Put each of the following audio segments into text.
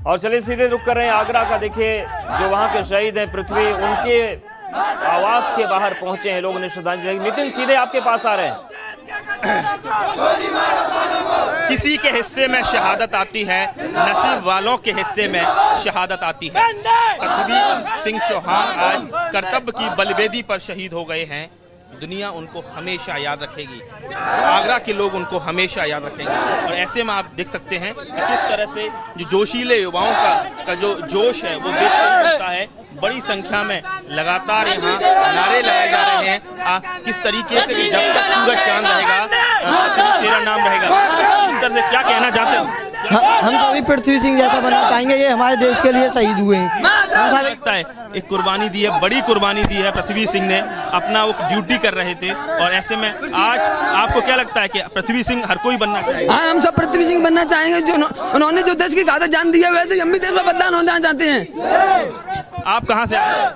और चलिए सीधे रुक कर रहे हैं आगरा का। देखिए जो वहां के शहीद हैं पृथ्वी, उनके आवास के बाहर पहुंचे हैं लोग, उन्हें श्रद्धांजलि। नितिन सीधे आपके पास आ रहे हैं। किसी के हिस्से में शहादत आती है, नसीब वालों के हिस्से में शहादत आती है। पृथ्वी सिंह चौहान आज कर्तव्य की बलिवेदी पर शहीद हो गए हैं। दुनिया उनको हमेशा याद रखेगी, आगरा के लोग उनको हमेशा याद रखेंगे। और ऐसे में आप देख सकते हैं कि किस तरह से जो जोशीले युवाओं का जो जोश है वो देखते होता है। बड़ी संख्या में लगातार यहाँ नारे लगाए जा रहे हैं। किस तरीके से कि जब तक सूरज चांद रहेगा तेरा नाम रहेगा, इस तरह से क्या कहना चाहते हो? हम सभी पृथ्वी सिंह जैसा बनना चाहेंगे। ये हमारे देश के लिए शहीद हुए हैं। लगता है एक कुर्बानी दी है, बड़ी कुर्बानी दी है पृथ्वी सिंह ने। अपना वो ड्यूटी कर रहे थे और ऐसे में आज आपको क्या लगता है कि पृथ्वी सिंह हर कोई बनना चाहिए? हाँ, हम सब पृथ्वी सिंह बनना चाहेंगे। जो उन्होंने जो देश की गाथा जान दी है, वैसे हम भी देश में बदलाव होना चाहते हैं। आप कहाँ से आए?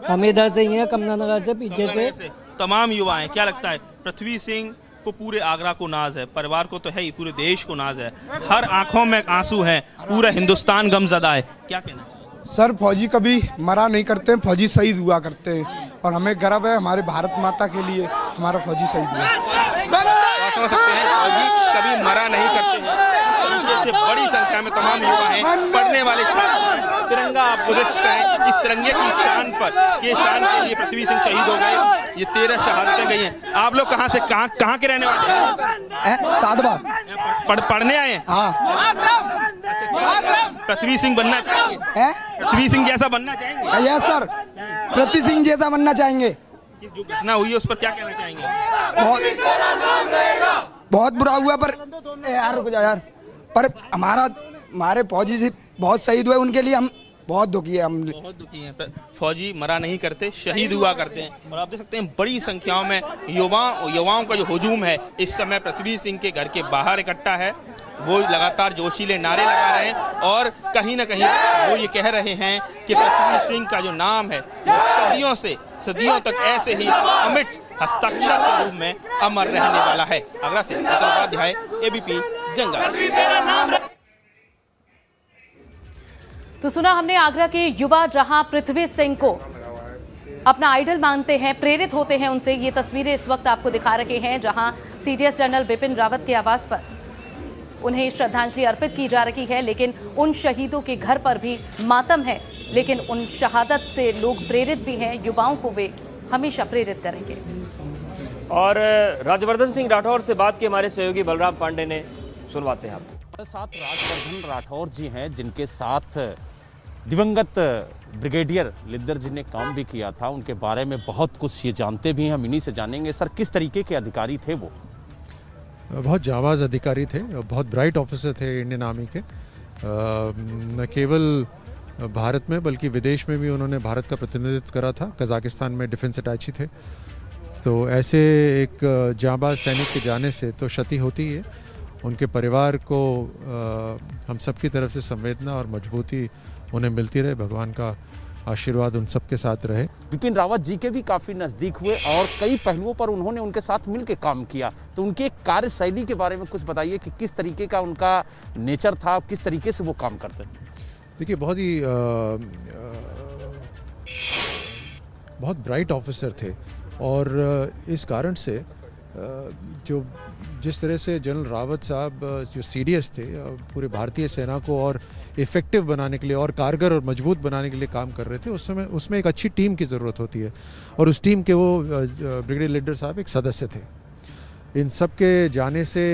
हम इधर से ही हैं, कमला नगर से, पीछे से। तमाम युवा हैं, क्या लगता है पृथ्वी सिंह को पूरे आगरा को नाज है, परिवार को तो है ही, पूरे देश को नाज है, हर आंखों में आंसू हैं, पूरा हिंदुस्तान गमज़दा है, क्या कहना चाहिए? सर, फौजी कभी मरा नहीं करते हैं, फौजी शहीद हुआ करते हैं और हमें गर्व है हमारे भारत माता के लिए हमारा फौजी शहीद हुआ। समझ सकते हैं फौजी कभी मरा नहीं करते हैं। से बड़ी संख्या में तमाम युवा हैं, पढ़ने वाले छात्र। तिरंगा आपको देख सकते हैं, इस तिरंगे की शान के लिए पृथ्वी सिंह शहीद हो गए। ये 13 शहादतें गई हैं। आप लोग कहाँ से कहाँ के रहने वाले हैं? साधवा पढ़ने आए हैं। हाँ। पृथ्वी सिंह बनना चाहेंगे? पृथ्वी सिंह जैसा बनना चाहेंगे? यस सर, पृथ्वी सिंह जैसा बनना चाहेंगे। जो घटना हुई है उस पर क्या कहना चाहेंगे? बहुत बुरा हुआ, पर यार रुक जा यार, पर हमारे फौजी से बहुत शहीद हुए, उनके लिए हम बहुत दुखी है। बहुत दुखी हैं। फौजी मरा नहीं करते, शहीद हुआ करते हैं। और आप देख सकते हैं बड़ी संख्याओं में युवाओं का जो हुजूम है इस समय पृथ्वी सिंह के घर के बाहर इकट्ठा है। वो लगातार जोशीले नारे लगा रहे हैं और कहीं ना कहीं वो ये कह रहे हैं कि पृथ्वी सिंह का जो नाम है वो सदियों तक ऐसे ही अमिट हस्ताक्षर के रूप में अमर रहने वाला है। आगरा से उपाध्याय, एबीपी गंगा। तो सुना हमने आगरा के युवा जहां पृथ्वी सिंह को अपना आइडल मानते हैं, प्रेरित होते हैं उनसे। ये तस्वीरें इस वक्त आपको दिखा रहे हैं जहां सीडीएस जनरल बिपिन रावत के आवास पर उन्हें श्रद्धांजलि अर्पित की जा रही है। लेकिन उन शहीदों के घर पर भी मातम है, लेकिन उन शहादत से लोग प्रेरित भी हैं। युवाओं को वे हमेशा प्रेरित करेंगे। और राजवर्धन सिंह राठौर से बात की हमारे सहयोगी बलराम पांडे ने, सुनवाते हैं आपको। साथ राजवर्धन राठौर जी हैं, जिनके साथ दिवंगत ब्रिगेडियर लिद्दर जी ने काम भी किया था। उनके बारे में बहुत कुछ ये जानते भी हैं, हम इन्हीं से जानेंगे। सर, किस तरीके के अधिकारी थे वो? बहुत जाबाज अधिकारी थे, बहुत ब्राइट ऑफिसर थे इंडियन आर्मी के। न केवल भारत में बल्कि विदेश में भी उन्होंने भारत का प्रतिनिधित्व करा था। कजाकिस्तान में डिफेंस अटैची थे। तो ऐसे एक जाबाज सैनिक के जाने से तो क्षति होती है। उनके परिवार को हम सब की तरफ से संवेदना और मजबूती उन्हें मिलती रहे। भगवान का आशीर्वाद उन सब के साथ रहे। बिपिन रावत जी के भी काफ़ी नज़दीक हुए और कई पहलुओं पर उन्होंने उनके साथ मिलकर काम किया। तो उनके कार्यशैली के बारे में कुछ बताइए कि किस तरीके का उनका नेचर था, किस तरीके से वो काम करते थे? देखिए, बहुत ब्राइट ऑफिसर थे और इस कारण से जिस तरह से जनरल रावत साहब जो सीडीएस थे, पूरे भारतीय सेना को और इफ़ेक्टिव बनाने के लिए और कारगर और मजबूत बनाने के लिए काम कर रहे थे। उस समय उसमें एक अच्छी टीम की ज़रूरत होती है और उस टीम के वो ब्रिगेडियर लिद्दर साहब एक सदस्य थे। इन सब के जाने से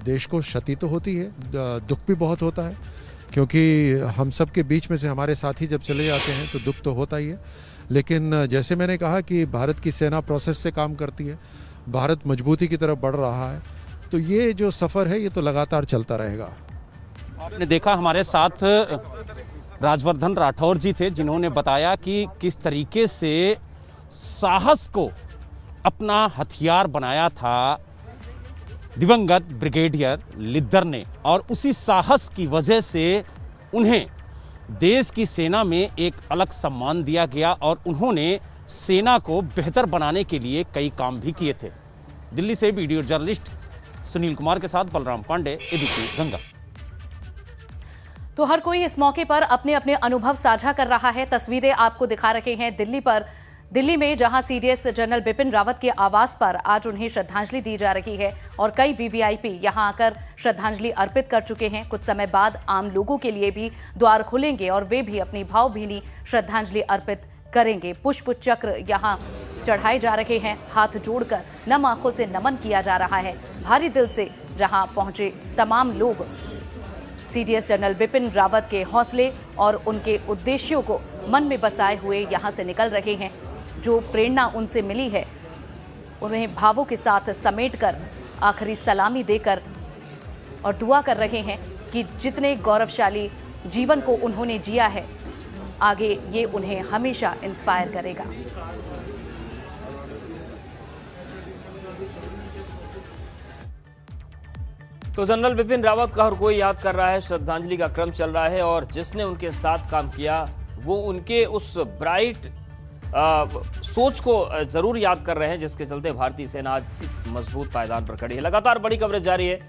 देश को क्षति तो होती है, दुख भी बहुत होता है, क्योंकि हम सब के बीच में से हमारे साथी जब चले जाते हैं तो दुख तो होता ही है। लेकिन जैसे मैंने कहा कि भारत की सेना प्रोसेस से काम करती है, भारत मजबूती की तरफ बढ़ रहा है, तो ये जो सफ़र है ये तो लगातार चलता रहेगा। आपने देखा हमारे साथ राजवर्धन राठौर जी थे, जिन्होंने बताया कि किस तरीके से साहस को अपना हथियार बनाया था दिवंगत ब्रिगेडियर लिद्दर ने, और उसी साहस की वजह से उन्हें देश की सेना में एक अलग सम्मान दिया गया और उन्होंने सेना को बेहतर बनाने के लिए कई काम भी किए थे। दिल्ली से वीडियो जर्नलिस्ट सुनील कुमार के साथ बलराम पांडे, एबीपी गंगा। तो हर कोई इस मौके पर अपने अपने अनुभव साझा कर रहा है। तस्वीरें आपको दिखा रहे हैं दिल्ली में, जहां सीडीएस जनरल बिपिन रावत के आवास पर आज उन्हें श्रद्धांजलि दी जा रही है और कई वीवीआईपी यहां आकर श्रद्धांजलि अर्पित कर चुके हैं। कुछ समय बाद आम लोगों के लिए भी द्वार खुलेंगे और वे भी अपनी भावभीनी श्रद्धांजलि अर्पित करेंगे। पुष्प चक्र यहां चढ़ाए जा रहे हैं, हाथ जोड़कर नम आंखों से नमन किया जा रहा है। भारी दिल से जहां पहुंचे तमाम लोग सीडीएस जनरल बिपिन रावत के हौसले और उनके उद्देश्यों को मन में बसाए हुए यहां से निकल रहे हैं। जो प्रेरणा उनसे मिली है उन्हें भावों के साथ समेटकर आखिरी सलामी देकर और दुआ कर रहे हैं कि जितने गौरवशाली जीवन को उन्होंने जिया है, आगे ये उन्हें हमेशा इंस्पायर करेगा। तो जनरल बिपिन रावत का हर कोई याद कर रहा है, श्रद्धांजलि का क्रम चल रहा है और जिसने उनके साथ काम किया वो उनके उस ब्राइट सोच को जरूर याद कर रहे हैं, जिसके चलते भारतीय सेना आज मजबूत पायदान पर खड़ी है। लगातार बड़ी कवरेज जारी है।